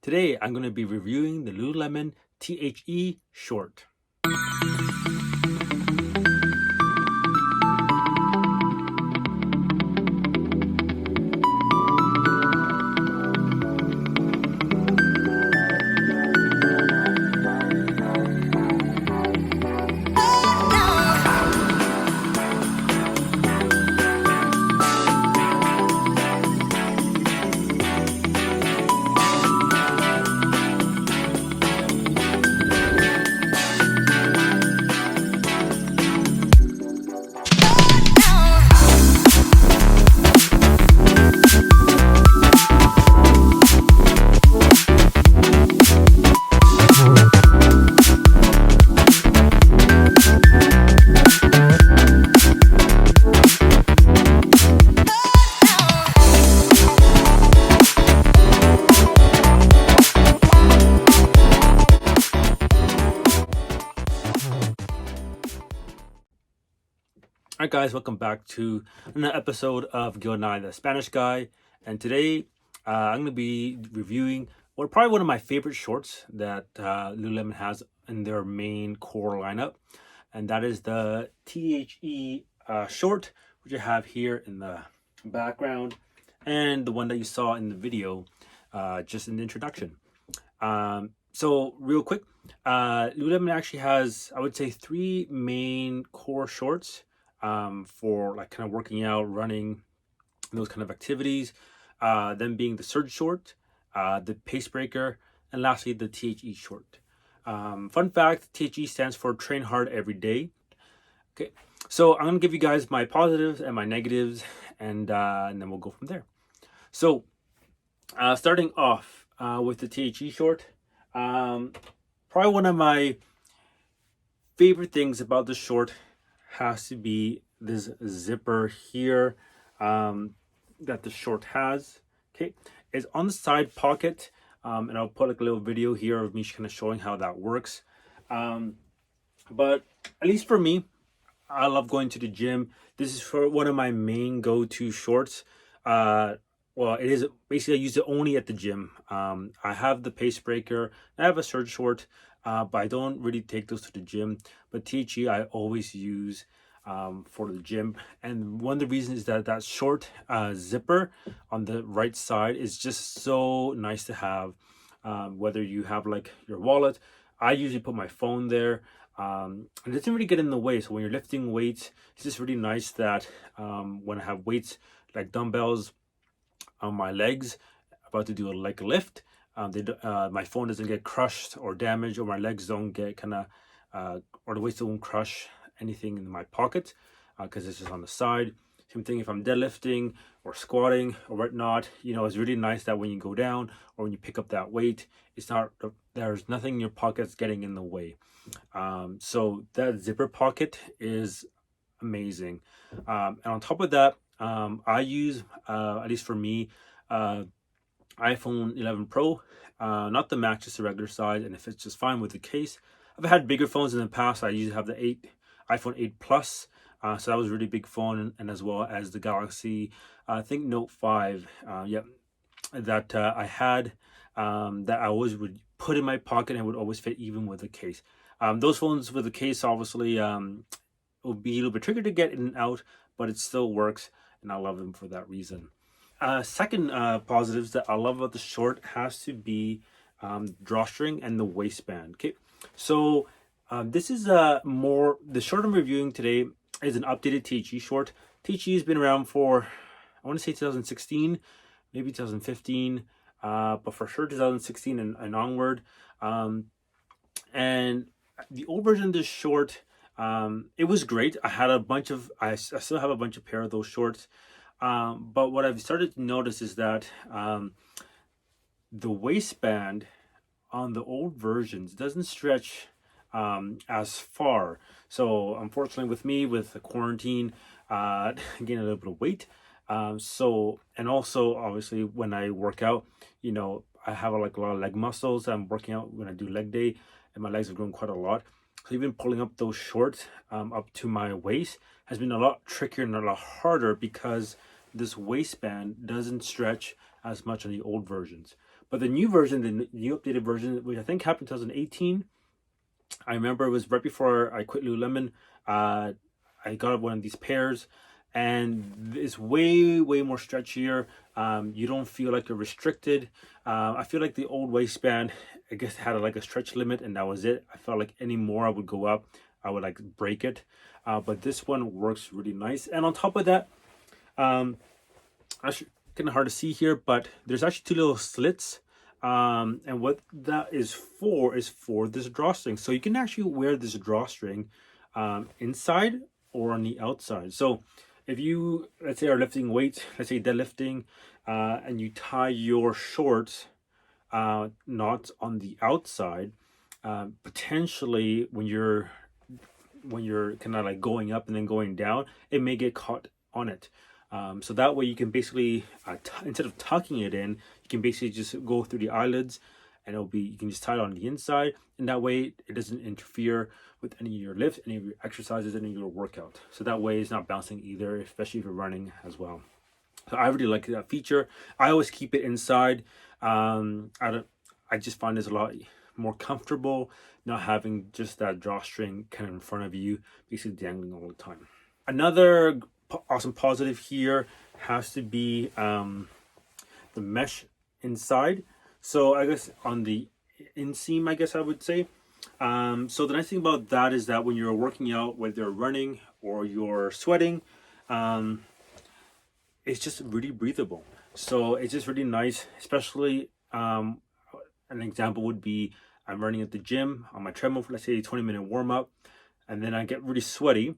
Today I'm going to be reviewing the Lululemon T.H.E short. Alright guys, welcome back to another episode of Gil and I, the Spanish guy. And today I'm going to be reviewing probably one of my favorite shorts that Lululemon has in their main core lineup. And that is the T.H.E short, which I have here in the background. And the one that you saw in the video just in the introduction. So real quick, Lululemon actually has, I would say, three main core shorts for like kind of working out, running, those kind of activities. Then being the surge short, the pace breaker, and lastly the T.H.E short. Fun fact, T.H.E stands for train hard every day. Okay, so I'm gonna give you guys my positives and my negatives, and then we'll go from there. So starting off with the T.H.E short, probably one of my favorite things about the short has to be this zipper here that the short has. Okay, it's on the side pocket, and I'll put like a little video here of me kind of showing how that works. But at least for me, I love going to the gym. This is for one of my main go-to shorts. Well, it is basically I use it only at the gym. I have the pace breaker, I have a surge short, but I don't really take those to the gym. But T.H.E I always use for the gym, and one of the reasons is that short zipper on the right side is just so nice to have. Whether you have like your wallet, I usually put my phone there. It doesn't really get in the way, so when you're lifting weights, it's just really nice that when I have weights like dumbbells on my legs, about to do a lift, my phone doesn't get crushed or damaged, or my legs don't get or the weights don't crush anything in my pocket, because it's just on the side. Same thing if I'm deadlifting or squatting or whatnot. It's really nice that when you go down or when you pick up that weight, there's nothing in your pockets getting in the way. So that zipper pocket is amazing. And on top of that, I use, at least for me, iPhone 11 Pro, not the Max, just the regular size, and it fits just fine with the case. I've had bigger phones in the past. I usually have the iPhone 8 Plus, so that was a really big phone, and as well as the Galaxy, I think Note 5, that I had, that I always would put in my pocket and would always fit even with the case. Those phones with the case obviously will be a little bit trickier to get in and out, but it still works, and I love them for that reason. Second positives that I love about the short has to be drawstring and the waistband. Okay, so this is the short I'm reviewing today is an updated T.H.E short. T.H.E has been around for, I want to say 2016, maybe 2015, but for sure 2016 and onward. And the old version of this short, it was great. I still have a bunch of pair of those shorts. But what I've started to notice is that the waistband on the old versions doesn't stretch as far. So unfortunately with me, with the quarantine, gain a little bit of weight. And also obviously when I work out, I have a lot of leg muscles. I'm working out when I do leg day, and my legs have grown quite a lot. So even pulling up those shorts up to my waist has been a lot trickier and a lot harder because this waistband doesn't stretch as much on the old versions. But the new version, the new updated version, which I think happened in 2018, I remember it was right before I quit Lululemon. I got one of these pairs, and it's way more stretchier. You don't feel like you're restricted. I feel like the old waistband, I guess, had like a stretch limit, and that was it. I felt like any more I would go up, I would like break it. But this one works really nice. And on top of that, actually kind of hard to see here, but there's actually two little slits. And what that is for this drawstring. So you can actually wear this drawstring inside or on the outside. So if you, let's say, are lifting weights, let's say deadlifting, and you tie your shorts knots on the outside, potentially when you're kind of like going up and then going down, it may get caught on it. So that way you can basically, instead of tucking it in, you can basically just go through the eyelids, and you can just tie it on the inside, and that way it doesn't interfere with any of your lifts, any of your exercises, any of your workout. So that way it's not bouncing either, especially if you're running as well. So I really like that feature. I always keep it inside. I just find it's a lot more comfortable not having just that drawstring kind of in front of you, basically dangling all the time. Another awesome positive here has to be the mesh inside. So I guess on the inseam, I guess I would say. So the nice thing about that is that when you're working out, whether you're running or you're sweating, it's just really breathable. So it's just really nice, especially an example would be I'm running at the gym on my treadmill for, let's say, a 20-minute warm up, and then I get really sweaty.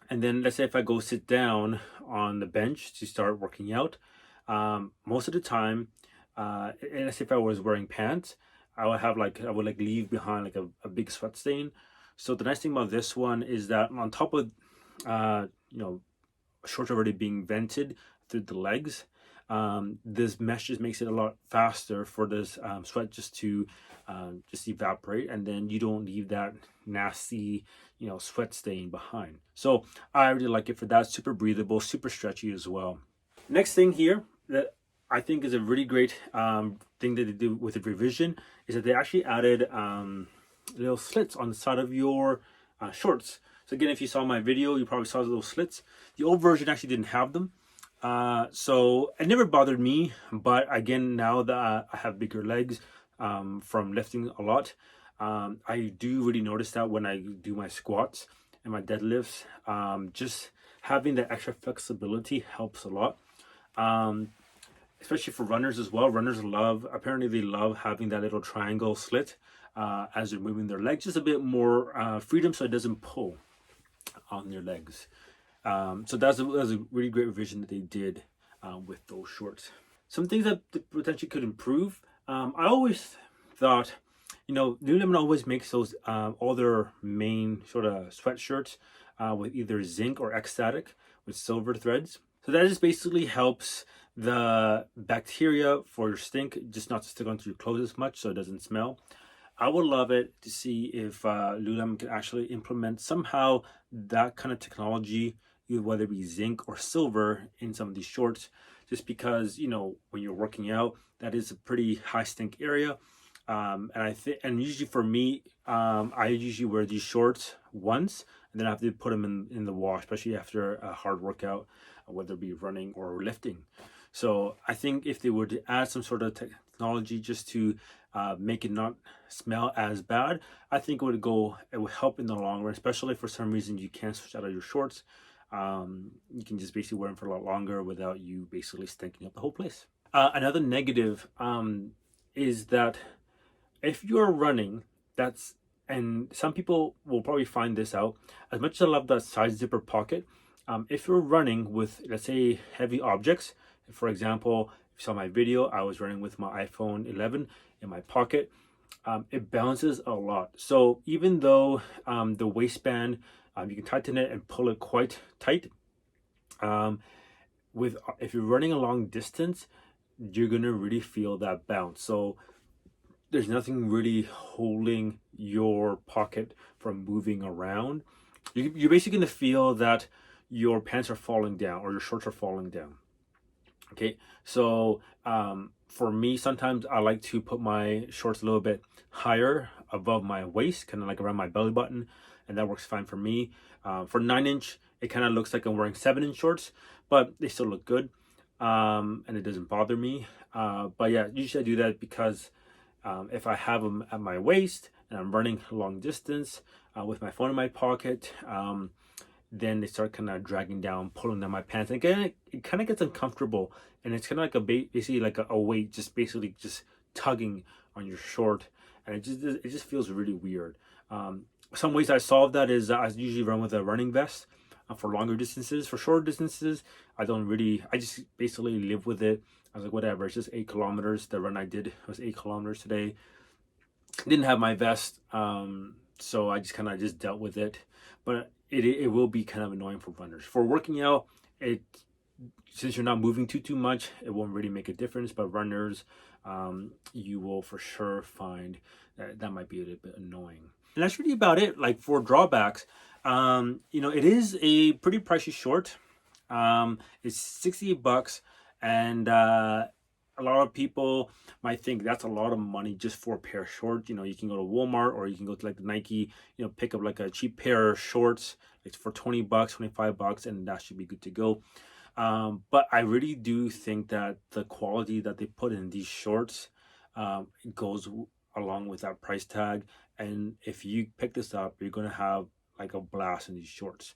And then let's say if I go sit down on the bench to start working out, most of the time, let's say if I was wearing pants, I would leave behind like a big sweat stain. So the nice thing about this one is that on top of shorts already being vented through the legs, this mesh just makes it a lot faster for this sweat just to just evaporate, and then you don't leave that nasty sweat stain behind. So I really like it for that. Super breathable, super stretchy as well. Next thing here that I think is a really great thing that they do with the revision is that they actually added little slits on the side of your shorts. So again, if you saw my video, you probably saw those slits. The old version actually didn't have them. So it never bothered me, but again, now that I have bigger legs from lifting a lot, I do really notice that when I do my squats and my deadlifts, just having that extra flexibility helps a lot. Especially for runners as well. Runners apparently they love having that little triangle slit as they're moving their legs, just a bit more freedom so it doesn't pull on your legs. So that's a really great revision that they did with those shorts. Some things that potentially could improve. I always thought, Lululemon always makes those all their main sort of sweatshirts with either zinc or ecstatic with silver threads. So that just basically helps the bacteria for your stink just not to stick onto your clothes as much, so it doesn't smell. I would love it to see if Lululemon can actually implement somehow that kind of technology, whether it be zinc or silver, in some of these shorts, just because when you're working out, that is a pretty high stink area. And usually for me, I usually wear these shorts once, and then I have to put them in the wash, especially after a hard workout, whether it be running or lifting. So I think if they were to add some sort of technology just to make it not smell as bad, I think it would help in the long run, especially if for some reason you can't switch out of your shorts. You can just basically wear them for a lot longer without you basically stinking up the whole place. Another negative is that if you're running, and some people will probably find this out, as much as I love that side zipper pocket, if you're running with, let's say, heavy objects, for example, if you saw my video, I was running with my iPhone 11 in my pocket, it bounces a lot. So even though the waistband, you can tighten it and pull it quite tight, if you're running a long distance, you're gonna really feel that bounce. So there's nothing really holding your pocket from moving around. You're basically gonna feel that your pants are falling down or your shorts are falling down. Okay, so for me, sometimes I like to put my shorts a little bit higher above my waist, kind of like around my belly button, and that works fine for me. For 9-inch, it kind of looks like I'm wearing 7-inch shorts, but they still look good, and it doesn't bother me. But yeah, usually I do that because if I have them at my waist and I'm running long distance with my phone in my pocket, then they start kind of dragging down, pulling down my pants. And again, it kind of gets uncomfortable, and it's kind of like basically like a weight, just basically just tugging on your short, and it just feels really weird. Some ways I solve that is I usually run with a running vest for longer distances. For short distances, I just basically live with it. I was like, whatever, it's just 8 kilometers. The run I did was 8 kilometers today. Didn't have my vest, so I just kind of just dealt with it. But it will be kind of annoying for runners. For working out, since you're not moving too much, it won't really make a difference. But runners, you will for sure find that might be a little bit annoying. And that's really about it. Like for drawbacks, it is a pretty pricey short. It's $68, and a lot of people might think that's a lot of money just for a pair of shorts. You can go to Walmart, or you can go to like Nike, pick up like a cheap pair of shorts. It's for $20, $25, and that should be good to go. But I really do think that the quality that they put in these shorts goes along with that price tag. And if you pick this up, you're going to have like a blast in these shorts.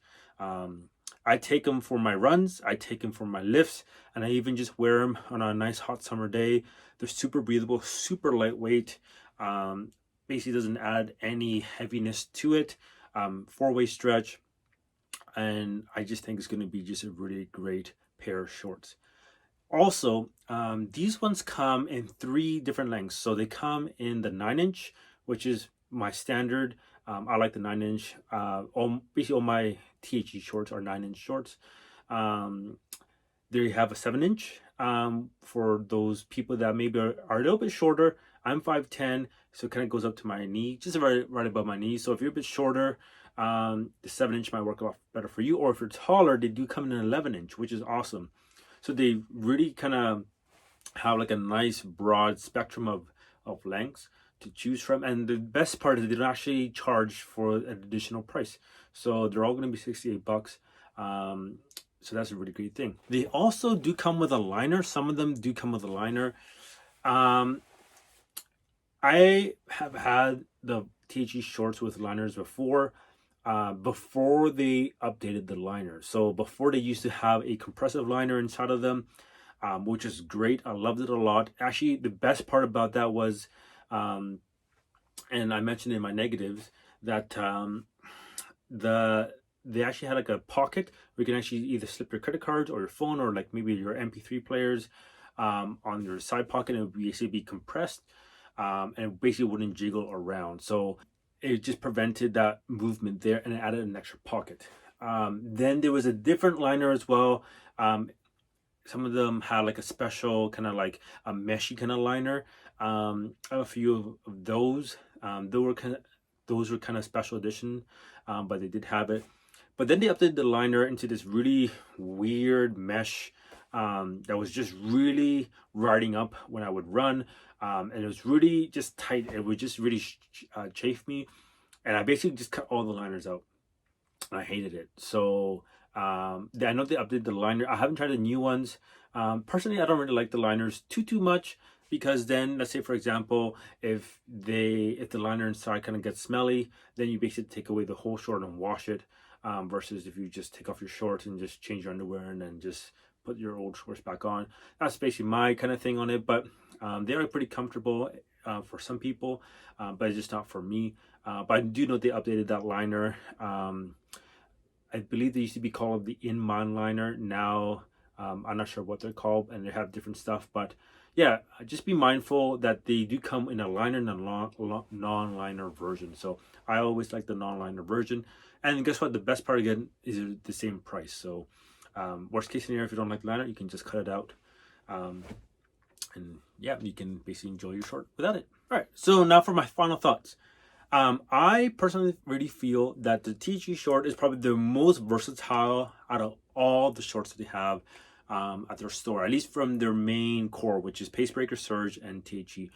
I take them for my runs, I take them for my lifts, and I even just wear them on a nice hot summer day. They're super breathable, super lightweight. Basically doesn't add any heaviness to it. 4-way stretch, and I just think it's going to be just a really great pair of shorts. Also, these ones come in 3 different lengths. So they come in the 9-inch, which is my standard. I like the 9-inch. Basically all my T.H.E shorts are 9-inch shorts. There you have a 7-inch for those people that maybe are a little bit shorter. I'm 5'10", so it kind of goes up to my knee, just right above my knee. So if you're a bit shorter, the 7-inch might work a lot better for you. Or if you're taller, they do come in an 11-inch, which is awesome. So they really kind of have like a nice broad spectrum of lengths to choose from. And the best part is they don't actually charge for an additional price. So they're all going to be $68. So that's a really great thing. They also do come with a liner. Some of them do come with a liner. I have had the T.H.E shorts with liners before they updated the liner. So before, they used to have a compressive liner inside of them, which is great. I loved it a lot. Actually, the best part about that was, and I mentioned in my negatives, that they actually had like a pocket where you can actually either slip your credit cards or your phone, or like maybe your MP3 players on your side pocket, and it would basically be compressed, and it basically wouldn't jiggle around. So it just prevented that movement there, and it added an extra pocket. Then there was a different liner as well. Some of them had like a special kind of like a meshy kind of liner. I have a few of those. Those were kind of special edition, but they did have it. But then they updated the liner into this really weird mesh that was just really riding up when I would run. And it was really just tight. It would just really chafe me. And I basically just cut all the liners out. I hated it. So I know they updated the liner. I haven't tried the new ones. Personally, I don't really like the liners too much, because then, let's say for example, if the liner inside kind of gets smelly, then you basically take away the whole short and wash it. Versus if you just take off your shorts and just change your underwear and then just put your old shorts back on. That's basically my kind of thing on it. But they are pretty comfortable for some people, but it's just not for me. But I do know they updated that liner. I believe they used to be called the in-man liner. Now I'm not sure what they're called, and they have different stuff. But yeah, just be mindful that they do come in a liner and a non-liner version. So I always like the non-liner version. And guess what? The best part again is the same price. So worst case scenario, if you don't like the liner, you can just cut it out. And yeah, you can basically enjoy your short without it. All right, so now for my final thoughts. I personally really feel that the T.H.E short is probably the most versatile out of all the shorts that they have. at their store, at least from their main core, which is Pacebreaker, Surge, and T.H.E.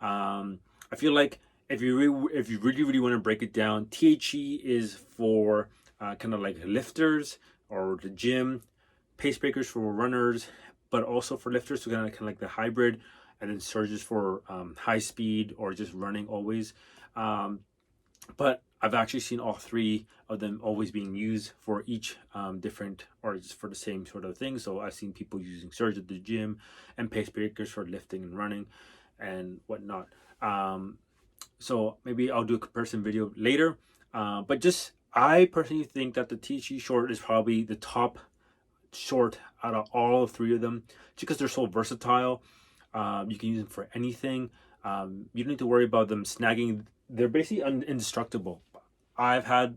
I feel like if you really want to break it down, T.H.E is for kind of like lifters or the gym, Pacebreakers for runners, but also for lifters, so kind of like the hybrid, and then Surges for high speed or just running always. But I've actually seen all three of them always being used for each different, or just for the same sort of thing. So I've seen people using Surge at the gym and Pacebreakers for lifting and running and whatnot. So maybe I'll do a comparison video later. But just, I personally think that the T.H.E short is probably the top short out of all three of them, just because they're so versatile. You can use them for anything. You don't need to worry about them snagging. They're basically indestructible. I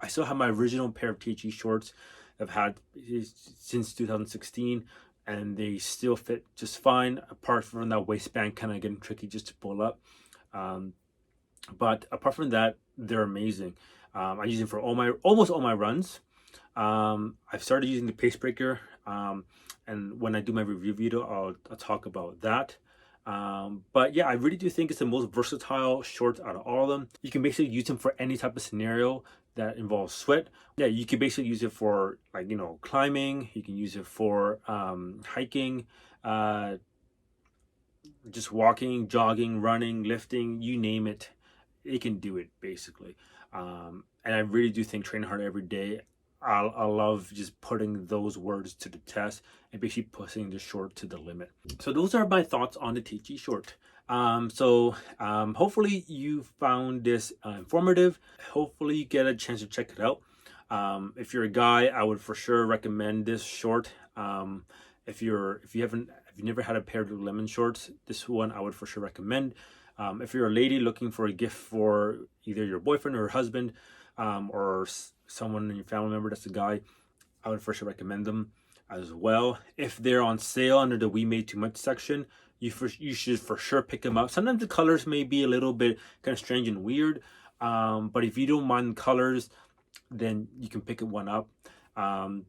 still have my original pair of T.H.E shorts I've had since 2016, and they still fit just fine, apart from that waistband kind of getting tricky just to pull up. But apart from that, they're amazing. I use them for almost all my runs. I've started using the Pacebreaker, and when I do my review video, I'll talk about that. But yeah, I really do think it's the most versatile shorts out of all of them. You can basically use them for any type of scenario that involves sweat. Yeah, you can basically use it for, like, you know, climbing. You can use it for hiking, just walking, jogging, running, lifting, you name it. It can do it basically. And I really do think training hard every day, I love just putting those words to the test and basically pushing the short to the limit. So those are my thoughts on the T.H.E short. Hopefully you found this informative. Hopefully you get a chance to check it out. If you're a guy, I would for sure recommend this short. If you never had a pair of lululemon shorts, this one I would for sure recommend. If you're a lady looking for a gift for either your boyfriend or husband, or someone in your family member that's a guy, I would for sure recommend them as well. If they're on sale under the We Made Too Much section, you should for sure pick them up. Sometimes the colors may be a little bit kind of strange and weird, but if you don't mind colors, then you can pick one up. And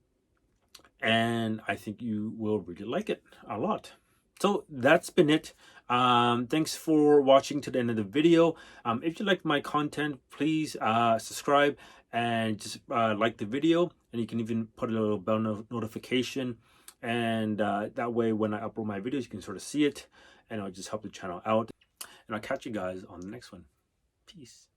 I think you will really like it a lot. So that's been it. Thanks for watching to the end of the video. If you like my content, please subscribe and just like the video, and you can even put a little bell notification, and that way when I upload my videos you can sort of see it, and it'll just help the channel out. And I'll catch you guys on the next one. Peace.